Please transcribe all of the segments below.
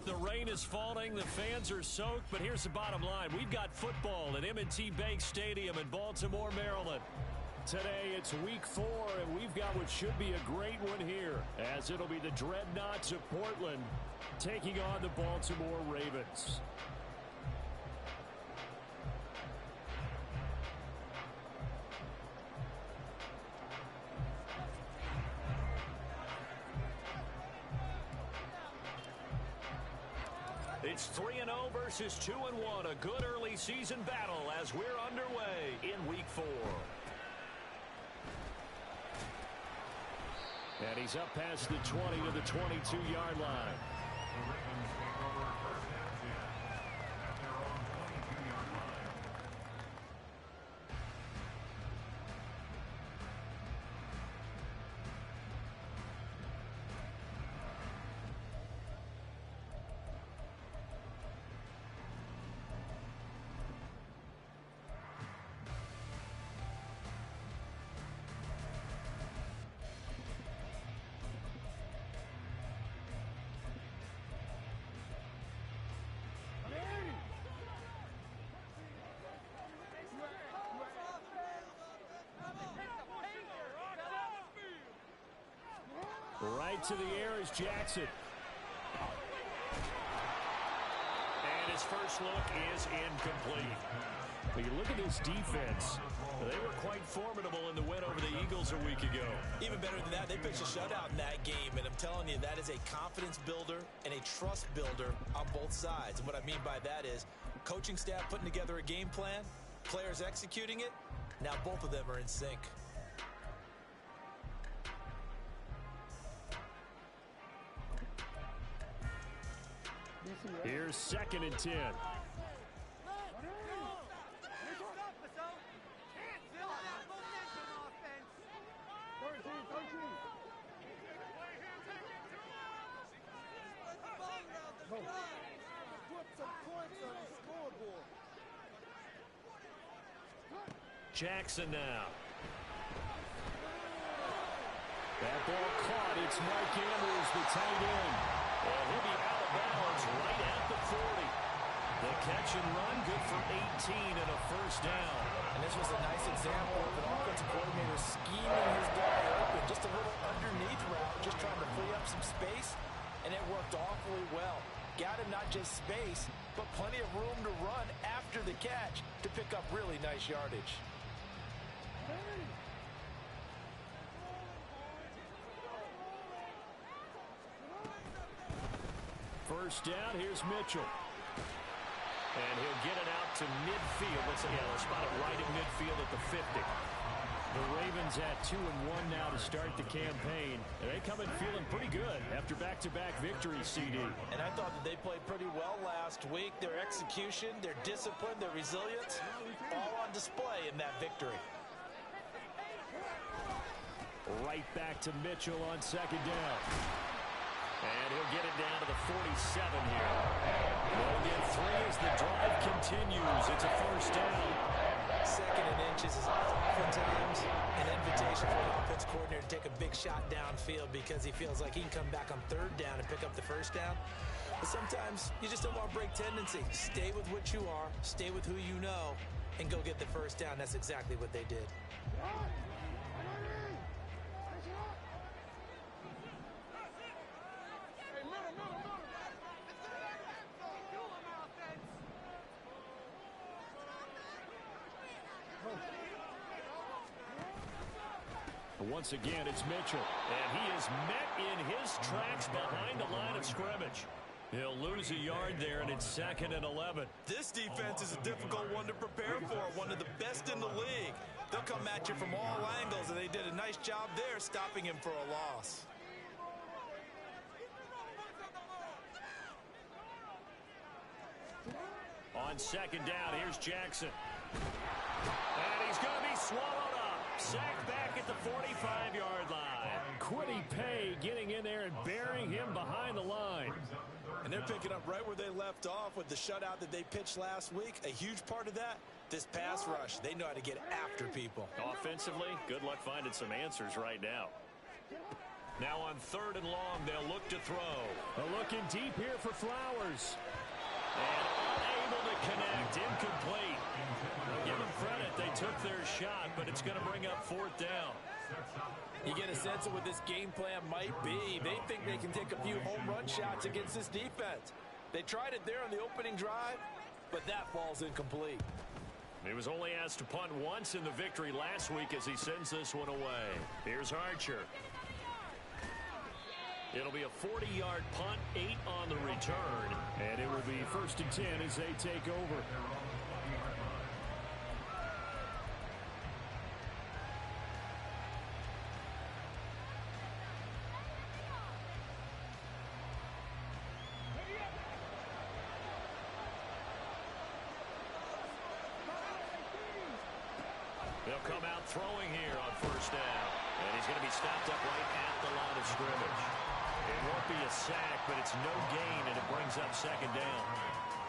The rain is falling, the fans are soaked, but here's the bottom line. We've got football at M&T Bank Stadium in Baltimore, Maryland. Today it's week 4, and we've got what should be a great one here, as it'll be the Dreadnoughts of Portland taking on the Baltimore Ravens. It's 3-0 versus 2-1, a good early season battle as we're underway in week 4. And he's up past the 20 to the 22-yard line. The Ravens take over first and 10 at their own 22-yard line. Right to the air is Jackson. And his first look is incomplete. When you look at this defense, they were quite formidable in the win over the Eagles a week ago. Even better than that, they pitched a shutout in that game, and I'm telling you, that is a confidence builder and a trust builder on both sides. And what I mean by that is coaching staff putting together a game plan, players executing it. Now both of them are in sync. Here's 2nd and 10. Jackson now. That ball caught. It's Mike Andrews, the tight end. And he'll be out of bounds right at the 40. The catch and run, good for 18 and a first down. And this was a nice example of an offensive coordinator scheming his guy open. Just a little underneath route, just trying to free up some space. And it worked awfully well. Got him not just space, but plenty of room to run after the catch to pick up really nice yardage. First down, here's Mitchell. And he'll get it out to midfield. Let's spot it right at midfield at the 50. The Ravens at 2-1 now to start the campaign. And they come in feeling pretty good after back-to-back victories, CD. And I thought that they played pretty well last week. Their execution, their discipline, their resilience, all on display in that victory. Right back to Mitchell on 2nd down. And he'll get it down to the 47 here. They'll get 3 as the drive continues. It's a first down. 2nd and inches is oftentimes an invitation for the offense coordinator to take a big shot downfield because he feels like he can come back on 3rd down and pick up the first down. But sometimes you just don't want to break tendency. Stay with what you are, stay with who you know, and go get the first down. That's exactly what they did. Once again, it's Mitchell. And he is met in his tracks behind the line of scrimmage. He'll lose a yard there, and it's 2nd and 11. This defense is a difficult one to prepare for, one of the best in the league. They'll come at you from all angles, and they did a nice job there stopping him for a loss. On 2nd down, here's Jackson. And he's going to be swallowed up. Sacked back at the 45-yard line. Kwity Paye getting in there and burying him behind the line. And they're picking up right where they left off with the shutout that they pitched last week. A huge part of that, this pass rush. They know how to get after people. Offensively, good luck finding some answers right now. Now on 3rd and long, they'll look to throw. Looking deep here for Flowers. And unable to connect, incomplete. I'll give them credit, they took their shot, but it's going to bring up 4th down. You get a sense of what this game plan might be. They think they can take a few home run shots against this defense. They tried it there on the opening drive, but that ball's incomplete. He was only asked to punt once in the victory last week as he sends this one away. Here's Archer. It'll be a 40-yard punt, 8 on the return. And it will be 1st and 10 as they take over. They'll come out throwing here on 1st down. And he's going to be stopped up right at the line of scrimmage. It won't be a sack, but it's no gain, and it brings up 2nd down.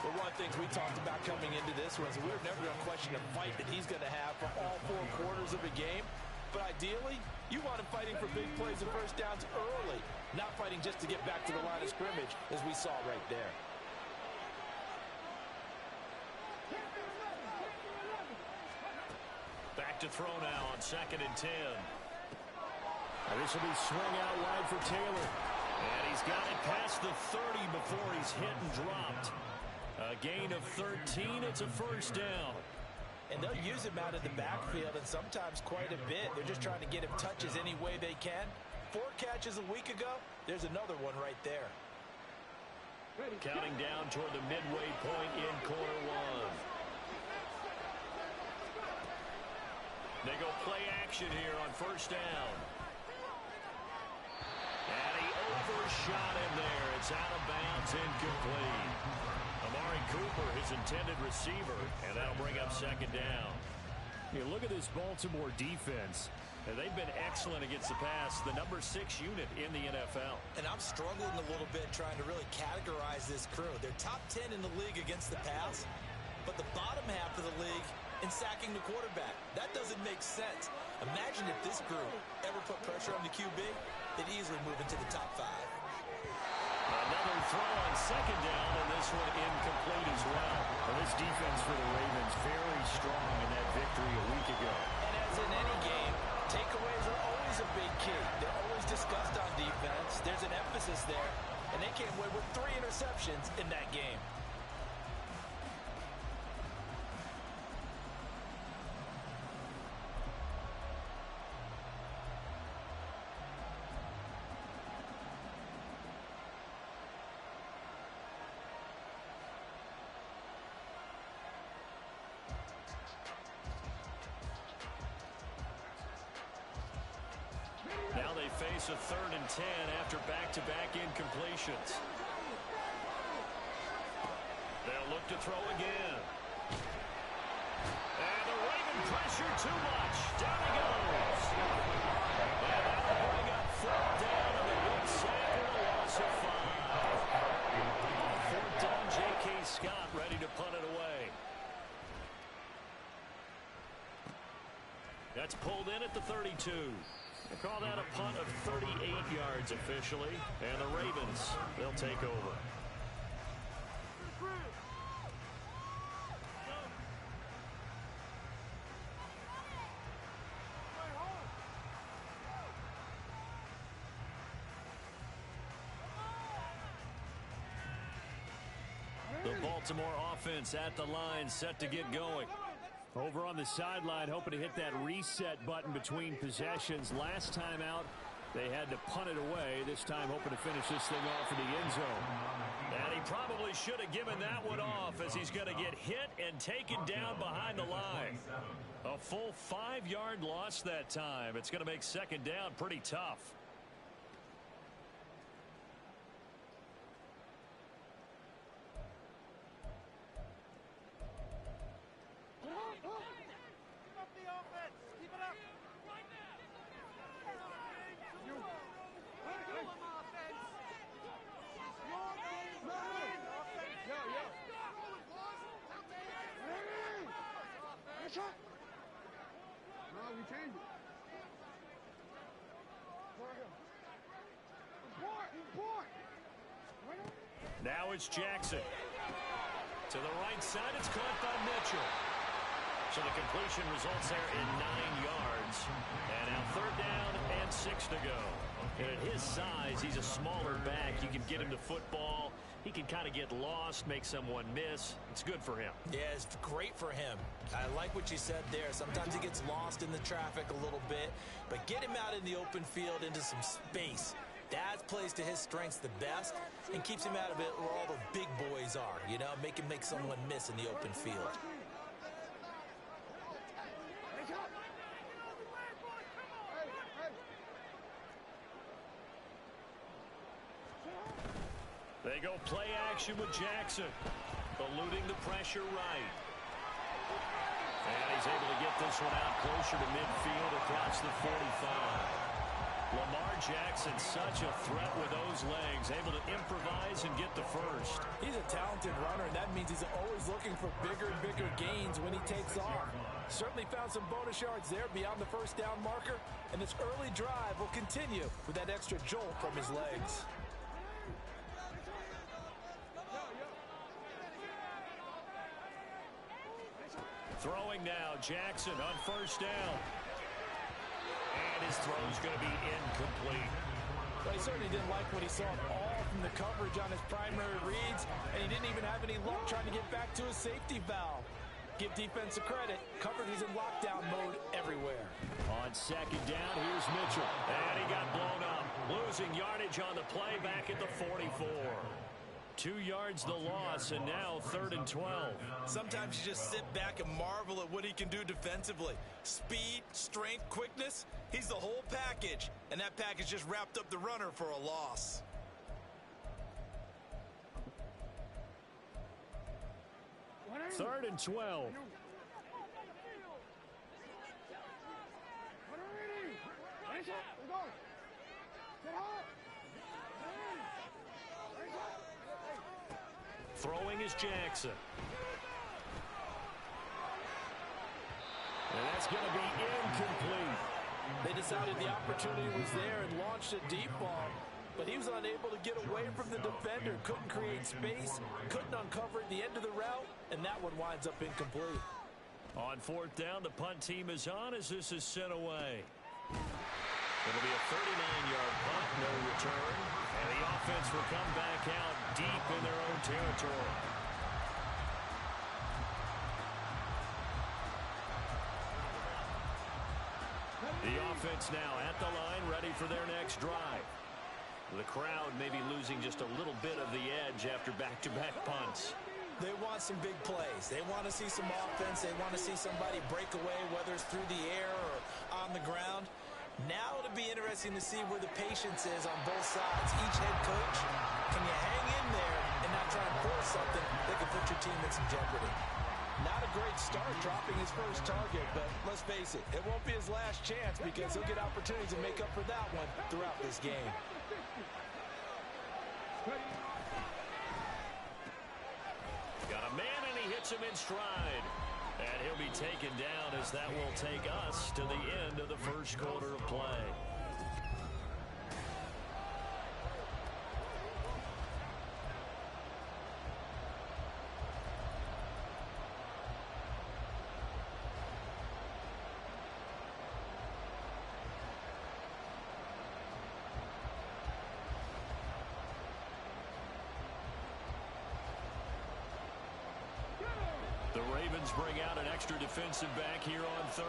Well, one thing we talked about coming into this was we were never going to question the fight that he's going to have for all 4 quarters of a game. But ideally, you want him fighting for big plays and 1st downs early, not fighting just to get back to the line of scrimmage, as we saw right there. Back to throw now on 2nd and 10. This will be swung out wide for Taylor. And he's got it past the 30 before he's hit and dropped. A gain of 13. It's a 1st down. And they'll use him out of the backfield, and sometimes quite a bit. They're just trying to get him touches any way they can. 4 catches a week ago. There's another one right there. Counting down toward the midway point in quarter 1. They go play action here on 1st down. And he overshot him there. It's out of bounds, incomplete. Amari Cooper, his intended receiver, and that'll bring up 2nd down. You look at this Baltimore defense. And they've been excellent against the pass, the number 6 unit in the NFL. And I'm struggling a little bit trying to really categorize this crew. They're top 10 in the league against the pass, but the bottom half of the league in sacking the quarterback. That doesn't make sense. Imagine if this group ever put pressure on the QB, they'd easily move into the top 5. Another throw on 2nd down, and this one incomplete as well. Well, this defense for the Ravens very strong in that victory a week ago. And as in any game, takeaways are always a big key. They're always discussed on defense. There's an emphasis there, and they came away with 3 interceptions in that game. Now they face a 3rd and 10 after back-to-back incompletions. They'll look to throw again. And the Raven pressure too much. Down he goes. And that'll bring up 4th down and a good sack and a loss of 5. 4th down, J.K. Scott ready to punt it away. That's pulled in at the 32. They call that a punt of 38 yards officially, and the Ravens, they'll take over. The Baltimore offense at the line, set to get going. Over on the sideline, hoping to hit that reset button between possessions. Last time out, they had to punt it away. This time, hoping to finish this thing off in the end zone. And he probably should have given that one off, as he's going to get hit and taken down behind the line. A full 5-yard loss that time. It's going to make 2nd down pretty tough. Now it's Jackson. To the right side, it's caught by Mitchell. So the completion results there in 9 yards. And now 3rd down and 6 to go. And at his size, he's a smaller back. You can get him the football. He can kind of get lost, make someone miss. It's good for him. Yeah, it's great for him. I like what you said there. Sometimes he gets lost in the traffic a little bit, but get him out in the open field into some space. That plays to his strengths the best and keeps him out of it where all the big boys are, you know, make him make someone miss in the open field. They go play action with Jackson, eluding the pressure right. And he's able to get this one out closer to midfield across the 45. Lamar Jackson, such a threat with those legs, able to improvise and get the first. He's a talented runner, and that means he's always looking for bigger and bigger gains when he takes off. Certainly found some bonus yards there beyond the first down marker, and this early drive will continue with that extra jolt from his legs. Throwing now, Jackson on 1st down. And his throw's going to be incomplete. Well, he certainly didn't like what he saw all from the coverage on his primary reads, and he didn't even have any luck trying to get back to his safety valve. Give defensive credit. Coverage is in lockdown mode everywhere. On 2nd down, here's Mitchell. And he got blown up. Losing yardage on the play back at the 44. 2 yards the loss, and now 3rd and 12. Sometimes you just sit back and marvel at what he can do defensively. Speed, strength, quickness, he's the whole package. And that package just wrapped up the runner for a loss. Third and 12. Throwing is Jackson. And that's going to be incomplete. They decided the opportunity was there and launched a deep ball, but he was unable to get away from the defender, couldn't create space, couldn't uncover the end of the route, and that one winds up incomplete. On 4th down, the punt team is on as this is sent away. It'll be a 39-yard punt, no return, and the offense will come back out deep in their own territory. The offense now at the line, ready for their next drive. The crowd may be losing just a little bit of the edge after back-to-back punts. They want some big plays. They want to see some offense. They want to see somebody break away, whether it's through the air or on the ground. Now it'll be interesting to see where the patience is on both sides. Each head coach, can you hang in there and not try and force something that can put your team in some jeopardy? Not a great start dropping his first target, but let's face it, it won't be his last chance because he'll get opportunities to make up for that one throughout this game. Got a man and he hits him in stride. And he'll be taken down as that will take us to the end of the first quarter of play. The Ravens bring out an extra defensive back here on 3rd.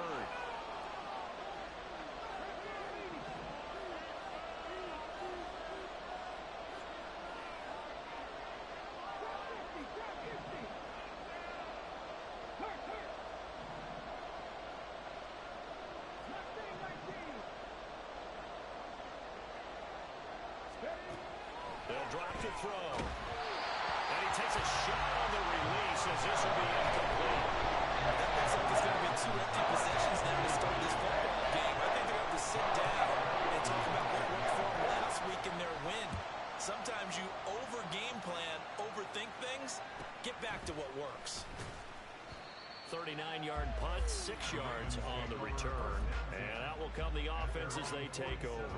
They'll drop to throw. And he takes a shot on the release as this will be incomplete. That looks like it's going to be 2 empty possessions now to start this football game. I think they're going to have to sit down and talk about what worked for them last week in their win. Sometimes you over-game plan, overthink things. Get back to what works. 39-yard punt, 6 yards on the return. And out will come the offense as they take over.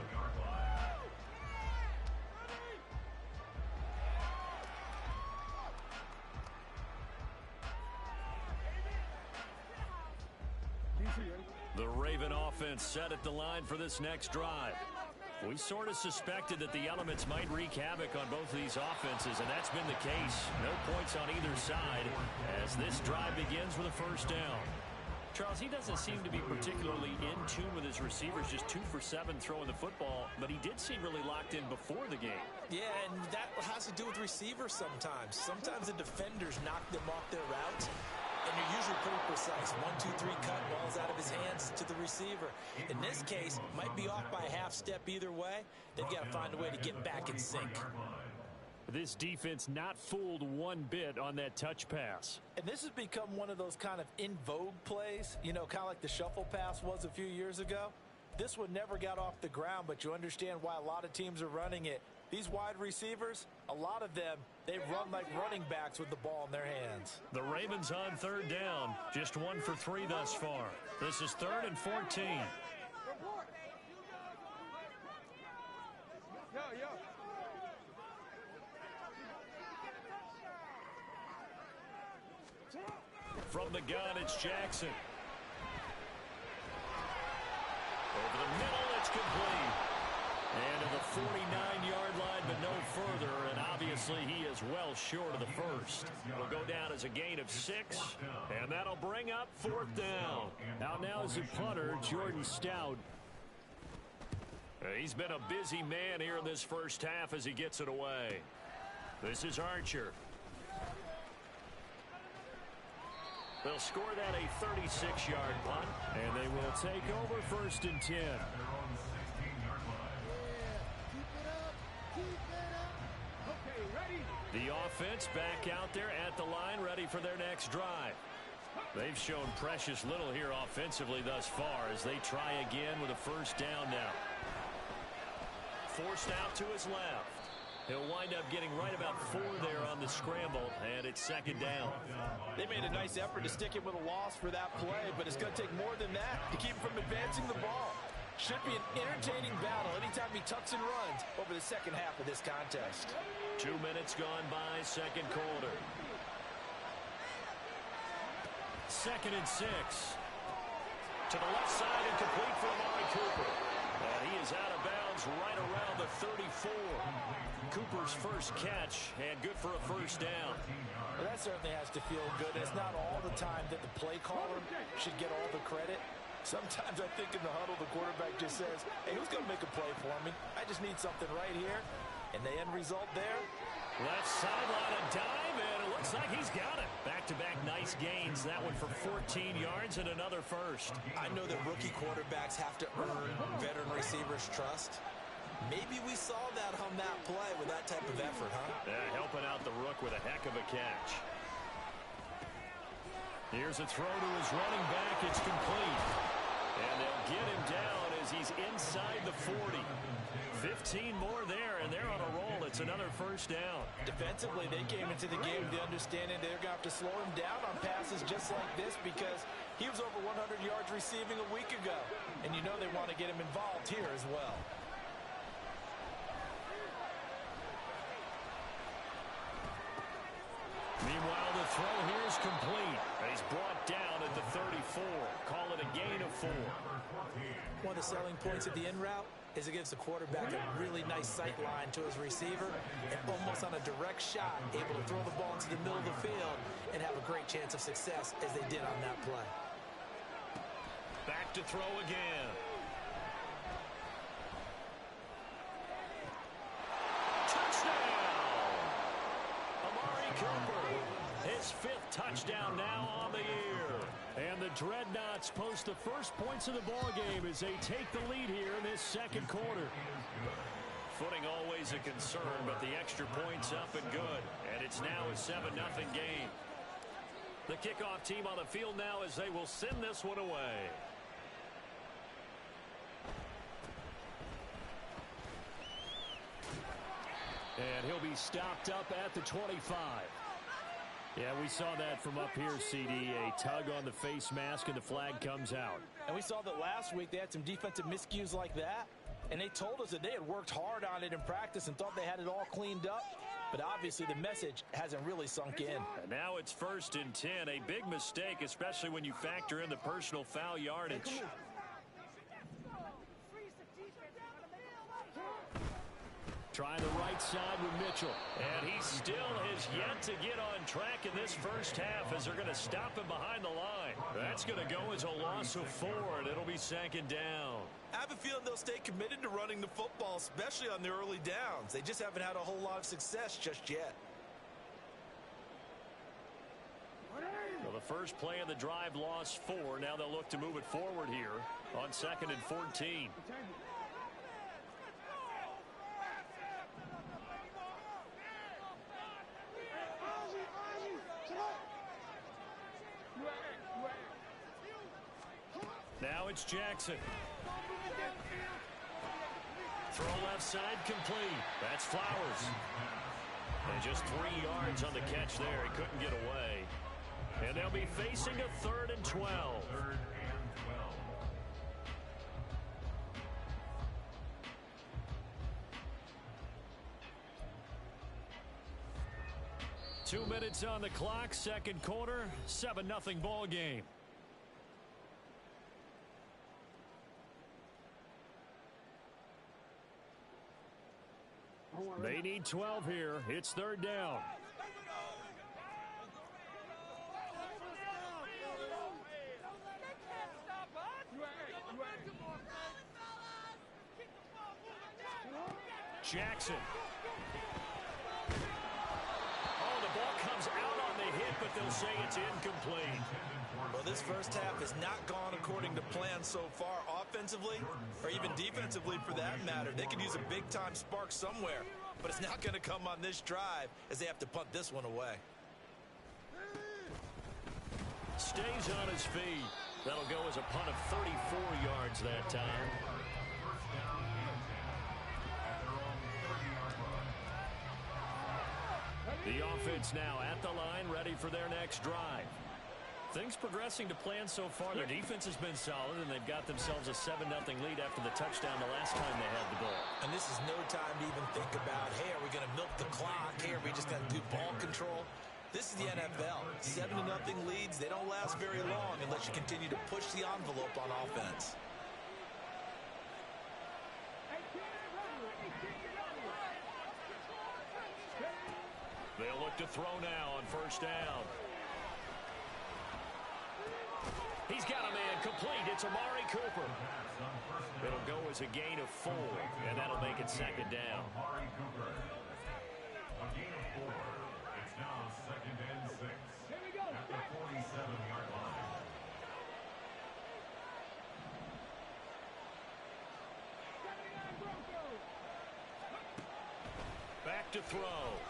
The Raven offense set at the line for this next drive. We sort of suspected that the elements might wreak havoc on both of these offenses, and that's been the case. No points on either side as this drive begins with a first down. Charles, he doesn't seem to be particularly in tune with his receivers, just 2 for 7 throwing the football, but he did seem really locked in before the game. Yeah, and that has to do with receivers sometimes. Sometimes the defenders knock them off their routes, and you're usually pretty precise. 1, 2, 3 cut, ball's out of his hands to the receiver. In this case, might be off by a half step either way. They've got to find a way to get back in sync. This defense not fooled one bit on that touch pass. And this has become one of those kind of in vogue plays, you know, kind of like the shuffle pass was a few years ago. This one never got off the ground, but you understand why a lot of teams are running it. These wide receivers, a lot of them, they run like running backs with the ball in their hands. The Ravens on third down, just 1 for 3 thus far. This is 3rd and 14. From the gun, it's Jackson. Over the middle, it's complete. And to the 49-yard line, but no further. And obviously, he is well short of the first. It'll go down as a gain of 6. And that'll bring up 4th down. Out now is the punter, Jordan Stout. He's been a busy man here in this first half as he gets it away. This is Archer. They'll score that a 36-yard punt, and they will take over 1st and 10. The offense back out there at the line, ready for their next drive. They've shown precious little here offensively thus far as they try again with a first down now. Forced out to his left. He'll wind up getting right about 4 there on the scramble, and it's 2nd down. They made a nice effort to stick it with a loss for that play, but it's going to take more than that to keep him from advancing the ball. Should be an entertaining battle anytime he tucks and runs over the second half of this contest. 2 minutes gone by, second quarter. 2nd and 6. To the left side and complete for Amari Cooper. And he is out of bounds right around the 34. Cooper's first catch, and good for a first down. Well, that certainly has to feel good. It's not all the time that the play caller should get all the credit. Sometimes I think in the huddle, the quarterback just says, hey, who's going to make a play for me? I just need something right here. And the end result there? Left sideline, a dime, and it looks like he's got it. Back-to-back nice gains. That one for 14 yards and another first. I know that rookie quarterbacks have to earn veteran receivers' trust. Maybe we saw that on that play with that type of effort, huh? Yeah, helping out the rook with a heck of a catch. Here's a throw to his running back. It's complete. And they'll get him down as he's inside the 40. 15 more there, and they're on a roll. It's another first down. Defensively, they came into the game with the understanding they're going to have to slow him down on passes just like this because he was over 100 yards receiving a week ago. And you know they want to get him involved here as well. Meanwhile, the throw here is complete. He's brought down at the 34. Call it a gain of 4. One of the selling points of the in route is it gives the quarterback a really nice sight line to his receiver and almost on a direct shot able to throw the ball into the middle of the field and have a great chance of success as they did on that play. Back to throw again. Cooper, his 5th touchdown now on the year. And the Dreadnoughts post the first points of the ballgame as they take the lead here in this second quarter. Footing always a concern, but the extra points up and good. And it's now a 7-0 game. The kickoff team on the field now as they will send this one away. And he'll be stopped up at the 25. Yeah, we saw that from up here, CD. A tug on the face mask, and the flag comes out. And we saw that last week they had some defensive miscues like that. And they told us that they had worked hard on it in practice and thought they had it all cleaned up. but obviously the message hasn't really sunk in. And now it's 1st and 10, a big mistake, especially when you factor in the personal foul yardage. Trying the right side with Mitchell. And he still has yet to get on track in this first half as they're going to stop him behind the line. That's going to go as a loss of 4, and it'll be 2nd down. I have a feeling they'll stay committed to running the football, especially on the early downs. They just haven't had a whole lot of success just yet. Well, the first play of the drive lost 4. Now they'll look to move it forward here on 2nd and 14. Now it's Jackson. Throw left side complete. That's Flowers. And just 3 yards on the catch there. He couldn't get away. And they'll be facing a 3rd and 12. 3rd and 12. 2 minutes on the clock, 2nd quarter, 7-0 ball game. They need 12 here. It's 3rd down. Jackson. Oh, the ball comes out on the hit, but they'll say it's incomplete. Well, this first half has not gone according to plan so far offensively or even defensively for that matter. They could use a big-time spark somewhere, but it's not going to come on this drive as they have to punt this one away. Stays on his feet. That'll go as a punt of 34 yards that time. First down and 10 at their own 30-yard line. The offense now at the line, ready for their next drive. Things progressing to plan so far. Their defense has been solid, and they've got themselves a 7-0 lead after the touchdown the last time they had the ball. And this is no time to even think about, hey, are we going to milk the clock? Hey, are we just going to do ball control? This is the NFL. 7-0 leads, they don't last very long unless you continue to push the envelope on offense. They'll look to throw now on 1st down. He's got a man complete. It's Amari Cooper. It'll go as a gain of 4, and that'll make it 2nd down. Amari Cooper. A gain of 4. It's now 2nd and 6 at the 47-yard line. Back to throw.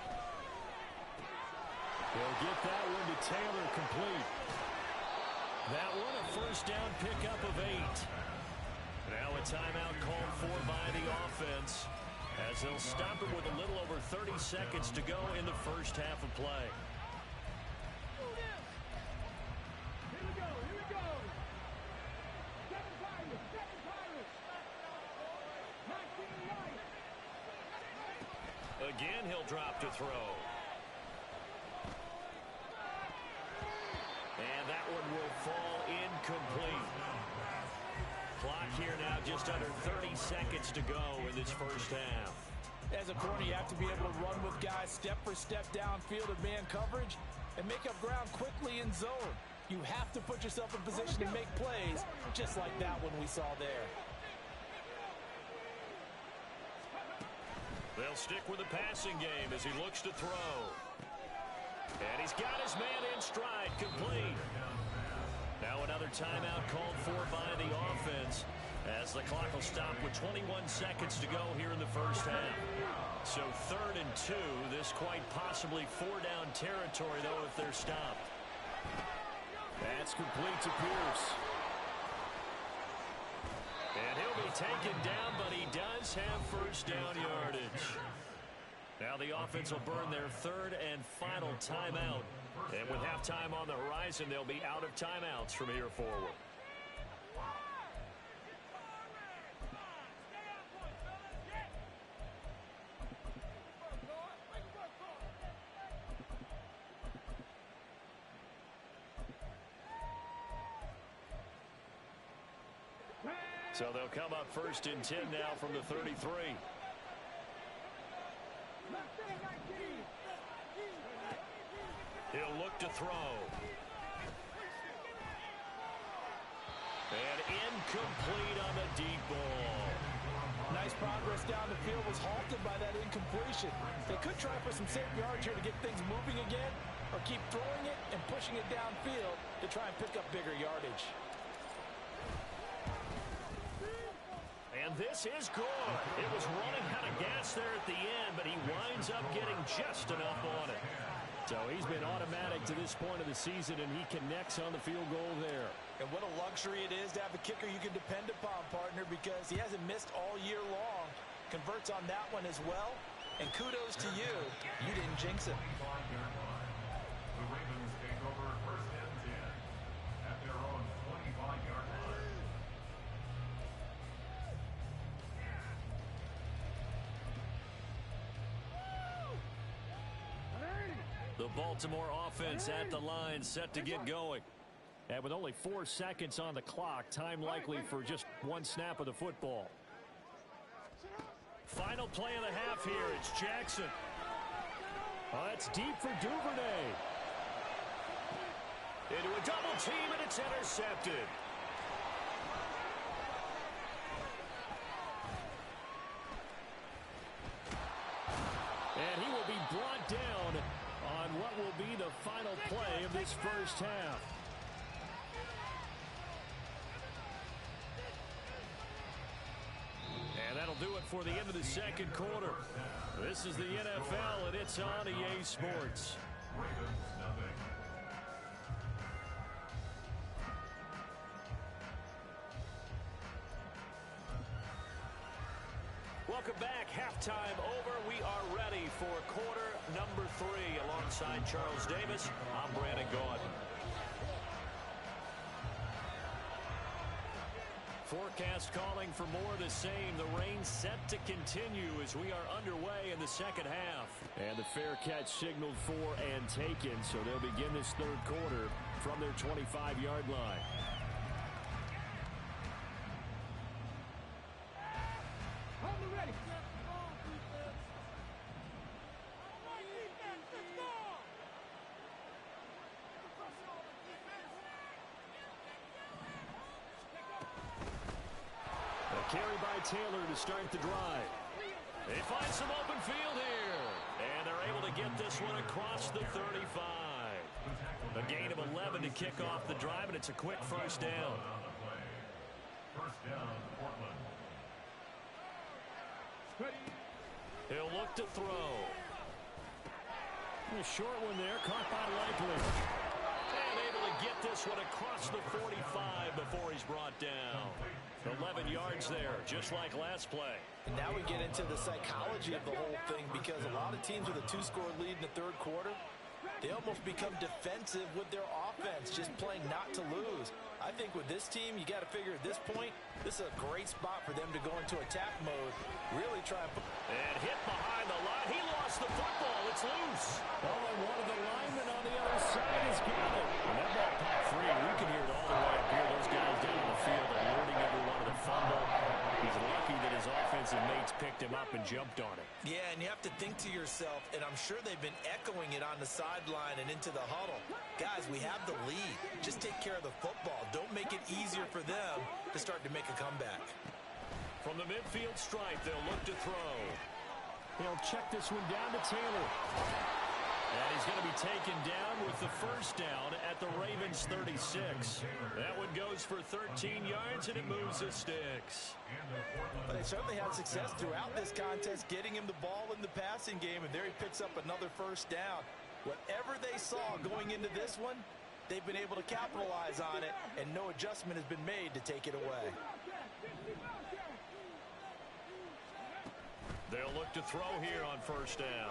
He'll get that one to Taylor complete. That one a 1st down pickup of 8. Now a timeout called for by the offense as they'll stop it with a little over 30 seconds to go in the first half of play. Again, he'll drop to throw. And that one will fall incomplete. Clock here now just under 30 seconds to go in this first half. As a corner, you have to be able to run with guys step for step downfield in man coverage and make up ground quickly in zone. You have to put yourself in position to make plays just like that one we saw there. They'll stick with the passing game as he looks to throw. And he's got his man in stride, complete. Now another timeout called for by the offense as the clock will stop with 21 seconds to go here in the first half. So 3rd and 2, this quite possibly 4-down territory, though, if they're stopped. That's complete to Pierce. And he'll be taken down, but he does have 1st down yardage. Now the offense will burn their 3rd and final timeout. And with halftime on the horizon, they'll be out of timeouts from here forward. So they'll come up 1st and 10 now from the 33. He'll look to throw. And incomplete on the deep ball. Nice progress down the field, was halted by that incompletion. They could try for some safe yards here to get things moving again, or keep throwing it and pushing it downfield to try and pick up bigger yardage. And this is good. It was running out of gas there at the end, but he winds up getting just enough on it. So he's been automatic to this point of the season, and he connects on the field goal there. And what a luxury it is to have a kicker you can depend upon, partner, because he hasn't missed all year long. Converts on that one as well. And kudos to you. You didn't jinx it. The Ravens take over 1st and 10 at their own 25-yard line. The Baltimore offense at the line, set to get going. And with only 4 seconds on the clock, time likely for just one snap of the football. Final play of the half here. It's Jackson. It's deep for Duvernay. Into a double team, and it's intercepted. And he will be brought down on what will be the final play of this first half. And that'll do it for the end of the second quarter. This is the NFL, and it's on EA Sports. Ravens nothing. Welcome back. Halftime over. We are ready for quarter number 3. Alongside Charles Davis, I'm Brandon Gaudin. Forecast calling for more of the same. The rain set to continue as we are underway in the second half. And the fair catch signaled for and taken, so they'll begin this third quarter from their 25-yard line. Carry by Taylor to start the drive. They find some open field here. And they're able to get this one across the 35. A gain of 11 to kick off the drive, and it's a quick first down. First down, Portland. He'll look to throw. A short one there, caught by Likely. And able to get this one across the 45 before he's brought down. 11 yards there, just like last play. And now we get into the psychology of the whole thing, because a lot of teams with a 2-score lead in the third quarter, they almost become defensive with their offense, just playing not to lose. I think with this team, you got to figure at this point, this is a great spot for them to go into attack mode, really try and put... And hit behind the line. He lost the football. It's loose. Oh, and one of the linemen on the other side has got it. And that ball popped free. We can hear it all the way up here. Those guys down on the field alerting everyone of the fumble. He's lucky that his offensive mates picked him up and jumped on it. Yeah, and you have to think to yourself, and I'm sure they've been echoing it on the sideline and into the huddle. Guys, we have the lead. Just take care of the football. Don't make it easier for them to start to make a comeback. From the midfield stripe, they'll look to throw. He'll check this one down to Taylor. And he's going to be taken down with the first down at the Ravens 36. That one goes for 13 yards, and it moves the sticks. But they certainly had success throughout this contest, getting him the ball in the passing game, and there he picks up another first down. Whatever they saw going into this one, they've been able to capitalize on it, and no adjustment has been made to take it away. They'll look to throw here on first down.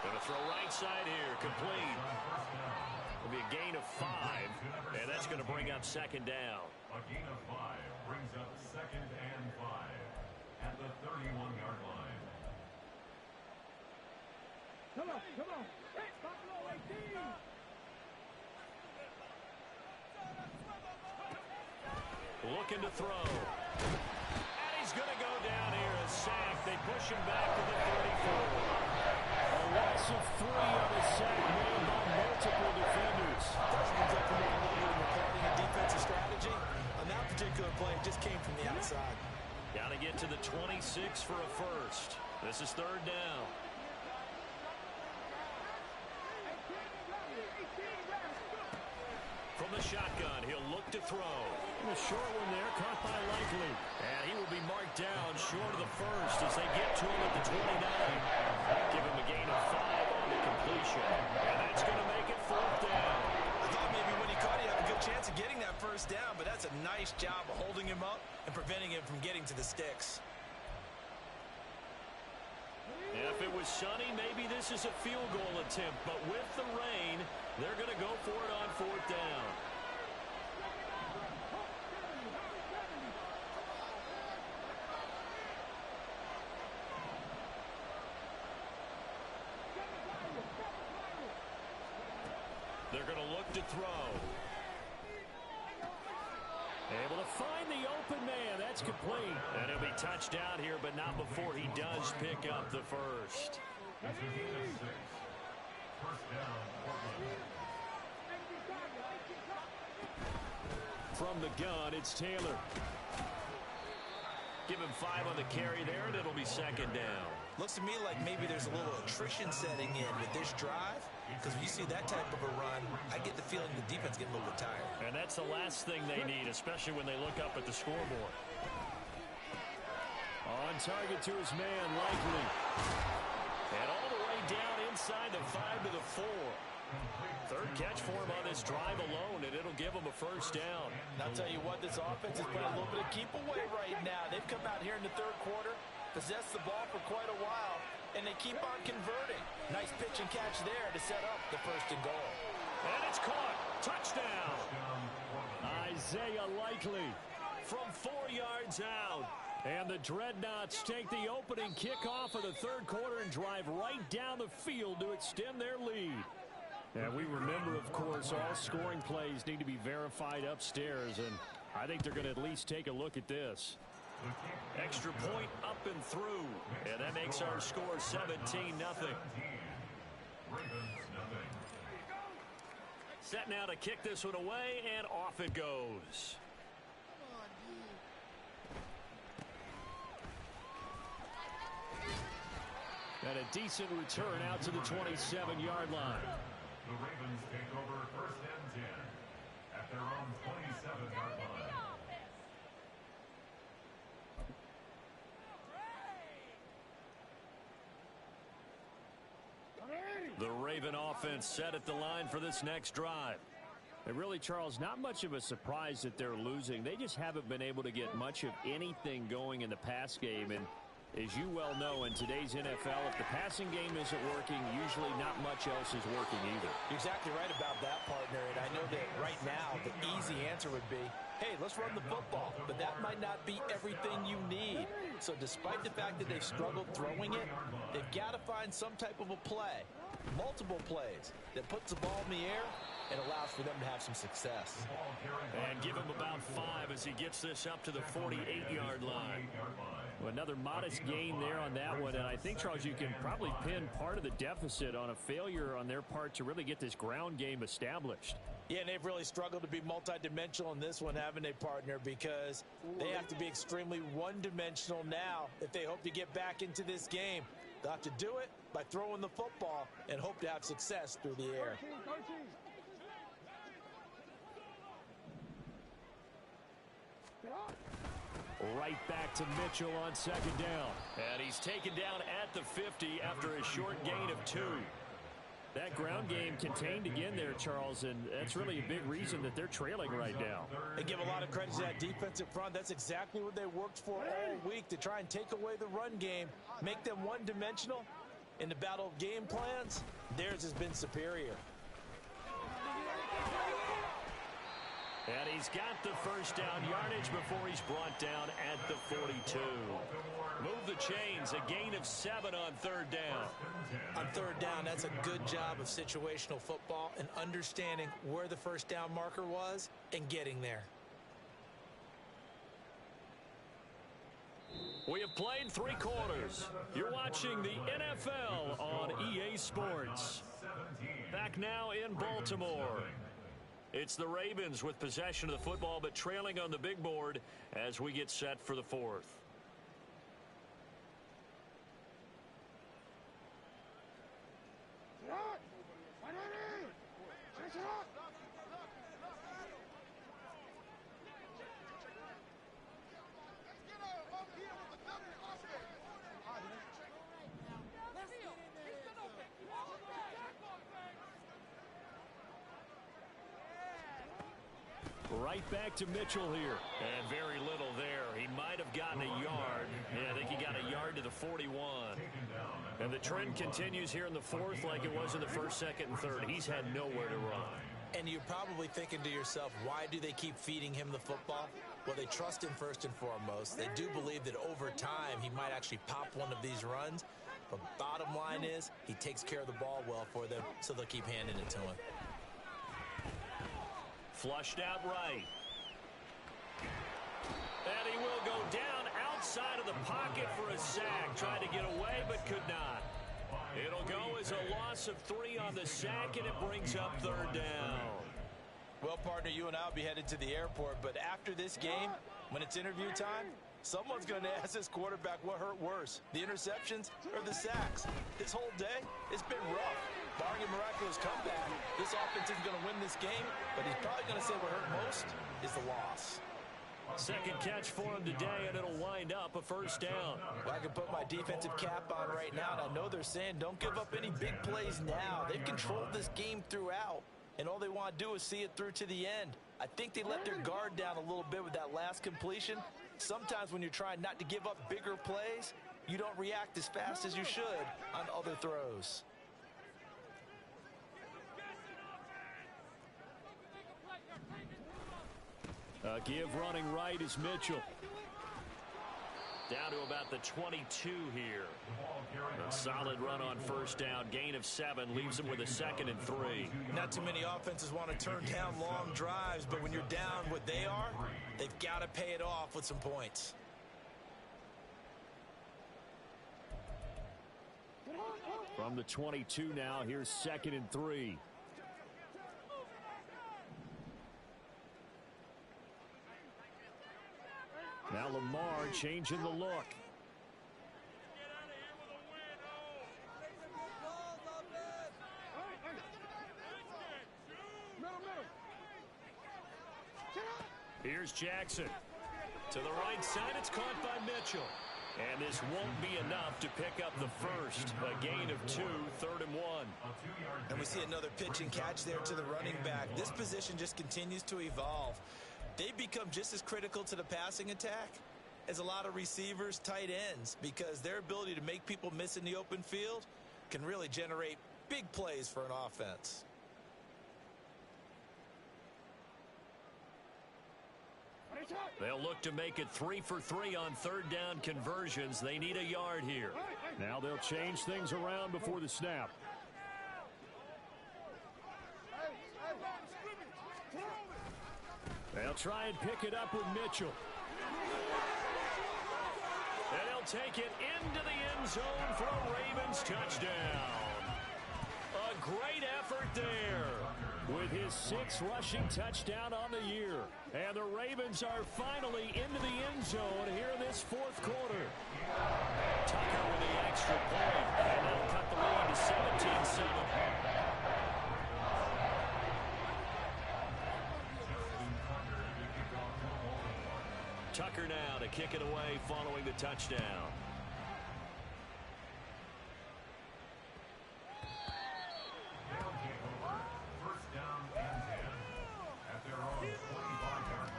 Going to throw right side here, complete. It'll be a gain of 5, and that's going to bring up second down. A gain of 5 brings up second and 5 at the 31-yard line. Come on, come on. Buffalo 18. looking to throw. And he's going to go down here, a sack. They push him back to the 34. A loss of 3 on a sack made by multiple defenders. Doesn't reflect the recording a defensive strategy. On that particular play, it just came from the outside. Got to get to the 26 for a first. This is third down. From the shotgun, he'll look to throw. A short one there, caught by Likely. And he will be marked down short of the first as they get to him at the 29. Give him a gain of 5 on the completion. And that's going to make it fourth down. I thought maybe when he caught it, he had a good chance of getting that first down, but that's a nice job of holding him up and preventing him from getting to the sticks. If it was sunny, maybe this is a field goal attempt, but with the rain, they're going to go for it on fourth down. They're going to look to throw. Able to find the open man. That's complete. And he'll be touched down here, but not before he does pick up the first. It's a gain of 6. First down, Portland. From the gun, it's Taylor. Give him 5 on the carry there, and it'll be second down. Looks to me like maybe there's a little attrition setting in with this drive, because when you see that type of a run, I get the feeling the defense getting a little bit tired. And that's the last thing they need, especially when they look up at the scoreboard. On target to his man, Likely. And all the way down inside the 5 to the 4. Third catch for him on this drive alone, and it'll give him a first down. And I'll tell you what, this offense is playing a little bit of keep away right now. They've come out here in the third quarter, possessed the ball for quite a while, and they keep on converting. Nice pitch and catch there to set up the first and goal. And it's caught. Touchdown. Isaiah Likely from 4 yards out. And the Dreadnoughts take the opening kickoff of the third quarter and drive right down the field to extend their lead. And we remember, of course, all scoring plays need to be verified upstairs, and I think they're going to at least take a look at this. Extra point up and through, and that makes our score 17-0. Set now to kick this one away, and off it goes. And a decent return out to the 27-yard line. The Ravens take over first and 10 at their own 27-yard line. The Raven offense set at the line for this next drive. And really, Charles, not much of a surprise that they're losing. They just haven't been able to get much of anything going in the pass game. And as you well know, in today's NFL, if the passing game isn't working, usually not much else is working either. You're exactly right about that, partner. And I know that right now the easy answer would be, hey, let's run the football. But that might not be everything you need. So despite the fact that they've struggled throwing it, they've got to find some type of a play, multiple plays, that puts the ball in the air and allows for them to have some success. And give him about 5 as he gets this up to the 48-yard line. Well, another modest gain there on that one, and I think, Charles, you can probably pin part of the deficit on a failure on their part to really get this ground game established. Yeah, and they've really struggled to be multidimensional in this one, haven't they, partner? Because they have to be extremely one-dimensional now if they hope to get back into this game. They'll have to do it by throwing the football and hope to have success through the air. Right back to Mitchell on second down. And he's taken down at the 50 after a short gain of 2. That ground game contained again there, Charles, and that's really a big reason that they're trailing right now. They give a lot of credit to that defensive front. That's exactly what they worked for all week, to try and take away the run game, make them one-dimensional. In the battle of game plans, theirs has been superior. And he's got the first down yardage before he's brought down at the 42. Move the chains, a gain of 7 on third down. On third down, that's a good job of situational football and understanding where the first down marker was and getting there. We have played 3 quarters. You're watching the NFL on EA Sports. Back now in Baltimore. It's the Ravens with possession of the football, but trailing on the big board as we get set for the 4th. Right back to Mitchell here. And very little there. He might have gotten a yard. Yeah, I think he got a yard to the 41. And the trend continues here in the 4th like it was in the 1st, 2nd, and 3rd. He's had nowhere to run. And you're probably thinking to yourself, why do they keep feeding him the football? Well, they trust him first and foremost. They do believe that over time he might actually pop one of these runs. But bottom line is he takes care of the ball well for them, so they'll keep handing it to him. Flushed out right. And he will go down outside of the pocket for a sack. Tried to get away, but could not. It'll go as a loss of 3 on the sack, and it brings up 3rd down. Well, partner, you and I will be headed to the airport, but after this game, when it's interview time, someone's going to ask this quarterback what hurt worse, the interceptions or the sacks. His whole day, it's been rough. Barring a miraculous comeback, this offense isn't going to win this game, but he's probably going to say what hurt most is the loss. Second catch for him today, and it'll wind up a 1st down. Well, I can put my defensive cap on right now, and I know they're saying don't give up any big plays now. They've controlled this game throughout, and all they want to do is see it through to the end. I think they let their guard down a little bit with that last completion. Sometimes when you're trying not to give up bigger plays, you don't react as fast as you should on other throws. Give running right is Mitchell. Down to about the 22 here. A solid run on 1st down. Gain of 7 leaves him with a 2nd and 3. Not too many offenses want to turn down long drives, but when you're down what they are, they've got to pay it off with some points. From the 22 now, here's 2nd and 3. Now Lamar changing the look. Here's Jackson. To the right side, it's caught by Mitchell. And this won't be enough to pick up the 1st. A gain of 2, 3rd and 1. And we see another pitch and catch there to the running back. This position just continues to evolve. They become just as critical to the passing attack as a lot of receivers, tight ends, because their ability to make people miss in the open field can really generate big plays for an offense. They'll look to make it 3 for 3 on 3rd down conversions. They need a yard here. Now they'll change things around before the snap. They'll try and pick it up with Mitchell. And they'll take it into the end zone for a Ravens touchdown. A great effort there with his 6th rushing touchdown on the year. And the Ravens are finally into the end zone here in this 4th quarter. Tucker with the extra point. And they'll cut the lead to 17-7. Tucker now to kick it away following the touchdown. First down and 10 at their own 25-yard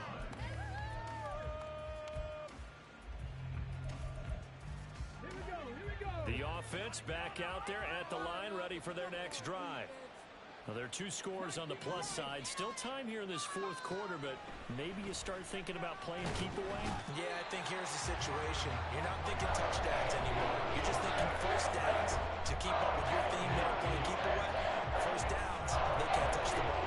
line. The offense back out there at the line, ready for their next drive. Well, there are 2 scores on the plus side. Still time here in this 4th quarter, but maybe you start thinking about playing keep away? Yeah, I think here's the situation. You're not thinking touchdowns anymore. You're just thinking 1st downs to keep up with your theme there, playing keep away. 1st downs, they can't touch the ball.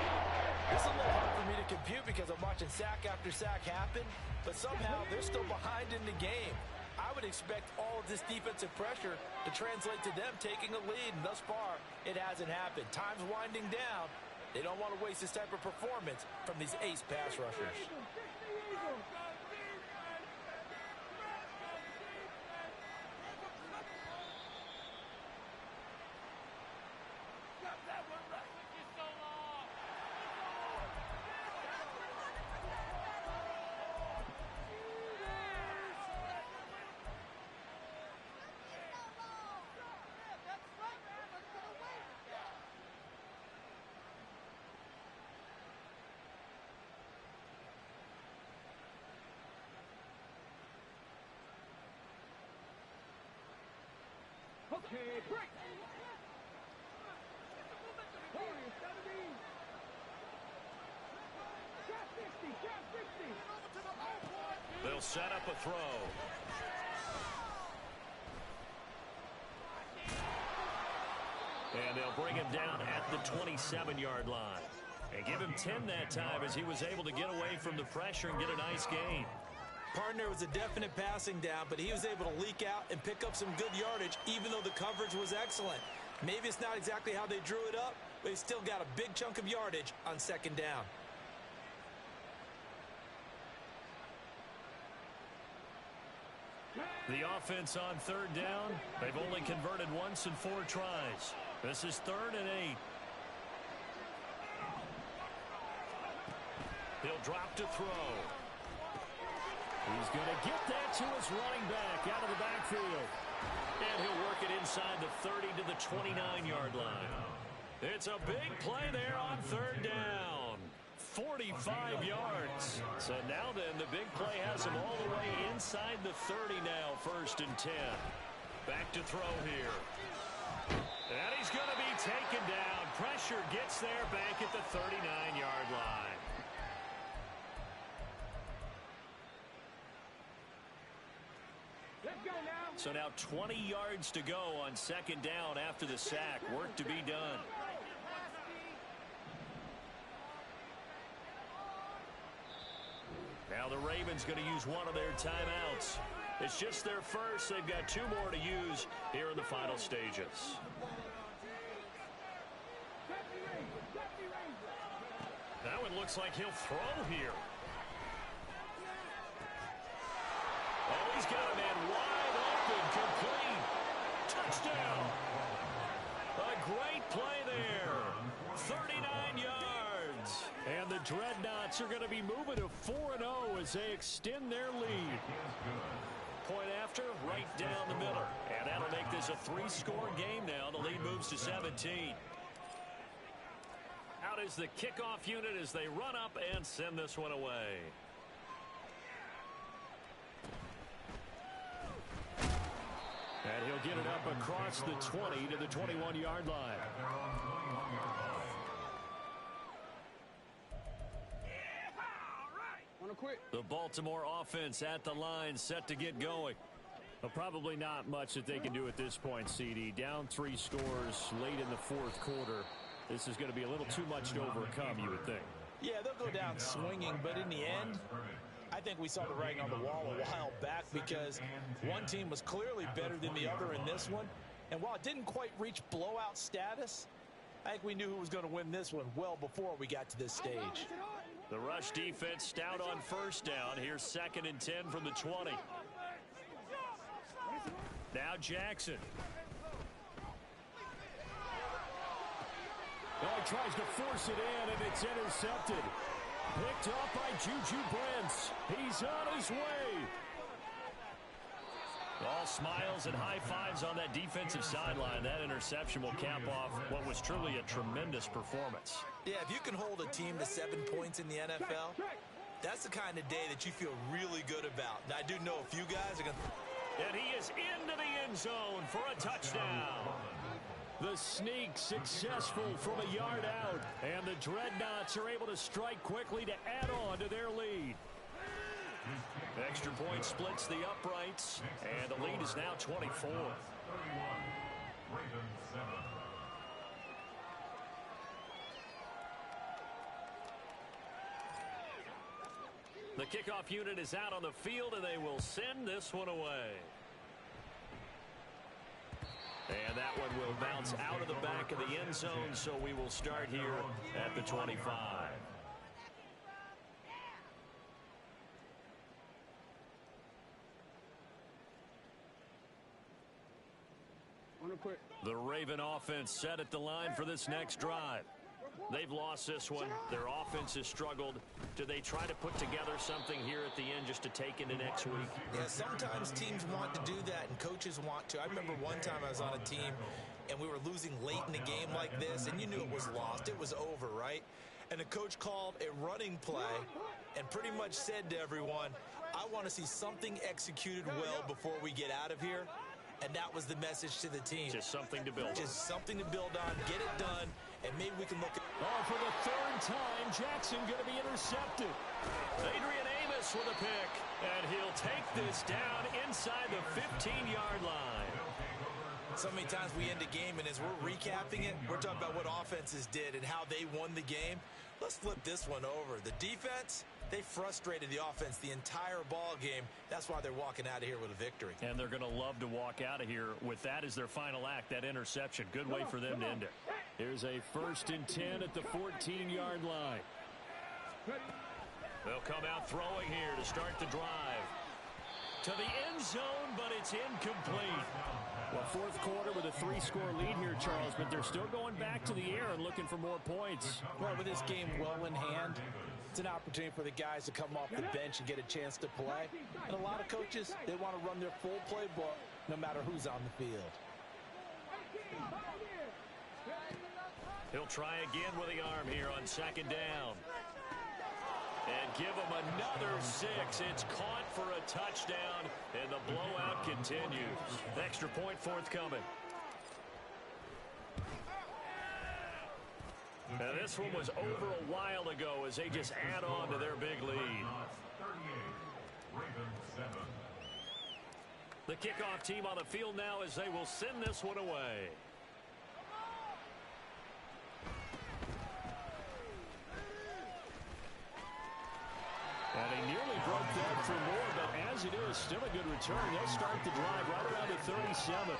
It's a little hard for me to compute because I'm watching sack after sack happen, but somehow they're still behind in the game. I would would expect all of this defensive pressure to translate to them taking a lead, and thus far, it hasn't happened. Time's winding down. They don't want to waste this type of performance from these ace pass rushers. Okay, break. 40, 70. Got 60, got 60. They'll set up a throw. And they'll bring him down at the 27-yard line. And give him 10 that time as he was able to get away from the pressure and get a nice gain. Partner was a definite passing down, but he was able to leak out and pick up some good yardage, even though the coverage was excellent. Maybe it's not exactly how they drew it up, but he still got a big chunk of yardage on second down. The offense on third down, they've only converted once in 4 tries. This is 3rd and 8. He'll drop to throw. He's going to get that to his running back out of the backfield. And he'll work it inside the 30 to the 29-yard line. It's a big play there on third down. 45 yards. So now then, the big play has him all the way inside the 30 now, 1st and 10. Back to throw here. And he's going to be taken down. Pressure gets there back at the 39-yard line. So now 20 yards to go on second down after the sack. Work to be done. Now the Ravens going to use one of their timeouts. It's just their first. They've got 2 more to use here in the final stages. That one looks like he'll throw here. Oh, he's got a man wide open, complete. Touchdown. A great play there. 39 yards. And the Dreadnoughts are going to be moving to 4-0 as they extend their lead. Point after, right down the middle. And that'll make this a 3-score game now. The lead moves to 17. Out is the kickoff unit as they run up and send this one away. And he'll get it up across the 20 to the 21-yard line. The Baltimore offense at the line, set to get going. Well, probably not much that they can do at this point, CD. Down 3 scores late in the 4th quarter. This is going to be a little too much to overcome, you would think. Yeah, they'll go down swinging, but in the end, I think we saw the writing on the wall a while back because one team was clearly better than the other in this one. And while it didn't quite reach blowout status, I think we knew who was going to win this one well before we got to this stage. The rush defense stout on first down. Here's 2nd and 10 from the 20. Now Jackson. Oh, he tries to force it in, and it's intercepted. Picked up by Juju Brents. He's on his way. All smiles and high fives on that defensive sideline. That interception will cap off what was truly a tremendous performance. Yeah, if you can hold a team to 7 points in the NFL, that's the kind of day that you feel really good about. Now, I do know a few guys are going to... And he is into the end zone for a touchdown. The sneak successful from a yard out. And the Dreadnoughts are able to strike quickly to add on to their lead. Extra point splits the uprights, and the lead is now 24. The kickoff unit is out on the field, and they will send this one away. will bounce out of the back of the end zone, so we will start here at the 25. The Raven offense set at the line for this next drive. They've lost this one. Their offense has struggled. Do they try to put together something here at the end just to take into next week? Yeah, sometimes teams want to do that and coaches want to. I remember one time I was on a team and we were losing late in the game like this, and you knew it was lost. It was over, right? And the coach called a running play and pretty much said to everyone, I want to see something executed well before we get out of here. And that was the message to the team. Just something to build on. Just something to build on, get it done, and maybe we can look at... Oh, for the third time, Jackson going to be intercepted. Adrian Amos with a pick, and he'll take this down inside the 15-yard line. So many times we end a game, and as we're recapping it, we're talking about what offenses did and how they won the game. Let's flip this one over. The defense, they frustrated the offense the entire ball game. That's why they're walking out of here with a victory. And they're going to love to walk out of here with that as their final act, that interception. Good way for them to end it. Here's a 1st and 10 at the 14-yard line. They'll come out throwing here to start the drive. To the end zone, but it's incomplete. Well, fourth quarter with a 3-score lead here, Charles, but they're still going back to the air and looking for more points. Well, with this game well in hand, it's an opportunity for the guys to come off the bench and get a chance to play. And a lot of coaches, they want to run their full playbook no matter who's on the field. He'll try again with the arm here on 2nd down. And give him another 6. It's caught for a touchdown, and the blowout continues. Extra point forthcoming. Now this one was over a while ago as they just add on to their big lead. The kickoff team on the field now as they will send this one away. And he nearly broke that for more, but as it is, still a good return. They'll start the drive right around the 37.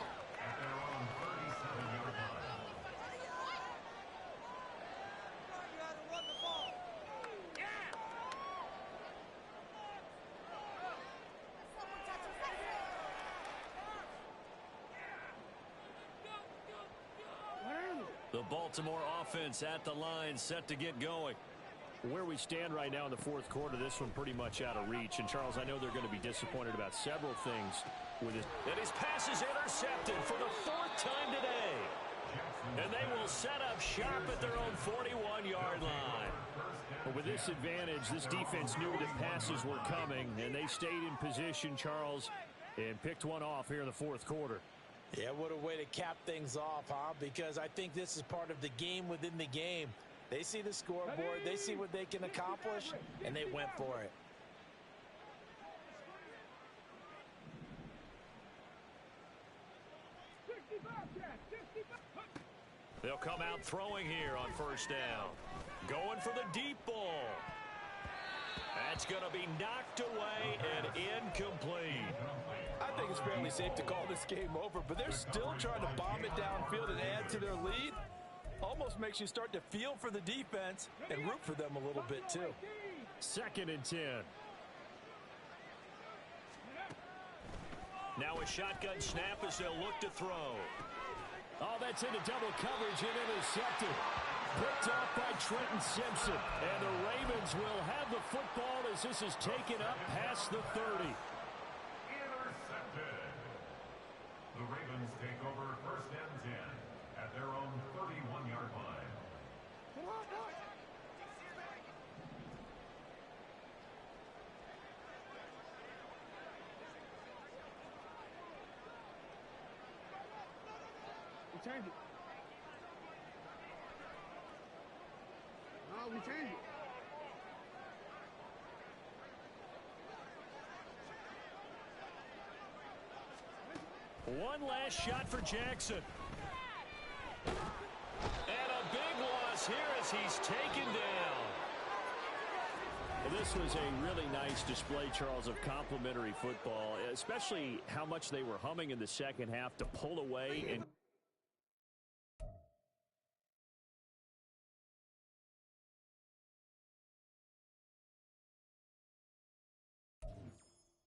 The Baltimore offense at the line, set to get going. Where we stand right now in the fourth quarter, this one pretty much out of reach. And, Charles, I know they're going to be disappointed about several things with it. And his pass is intercepted for the 4th time today. And they will set up shop at their own 41-yard line. But with this advantage, this defense knew that passes were coming, and they stayed in position, Charles, and picked one off here in the fourth quarter. Yeah, what a way to cap things off, huh? Because I think this is part of the game within the game. They see the scoreboard, they see what they can accomplish, and they went for it. They'll come out throwing here on 1st down. Going for the deep ball. That's going to be knocked away and incomplete. I think it's fairly safe to call this game over, but they're still trying to bomb it downfield and add to their lead. Almost makes you start to feel for the defense and root for them a little bit, too. 2nd and 10. Now a shotgun snap as they'll look to throw. Oh, that's into double coverage and intercepted. Picked off by Trenton Simpson. And the Ravens will have the football as this is taken up past the 30. Intercepted. The Ravens take over 1st and 10 at their own 31-yard line. We change it. No, we change it. One last shot for Jackson. And a big loss here as he's taken down. Well, this was a really nice display, Charles, of complimentary football, especially how much they were humming in the second half to pull away and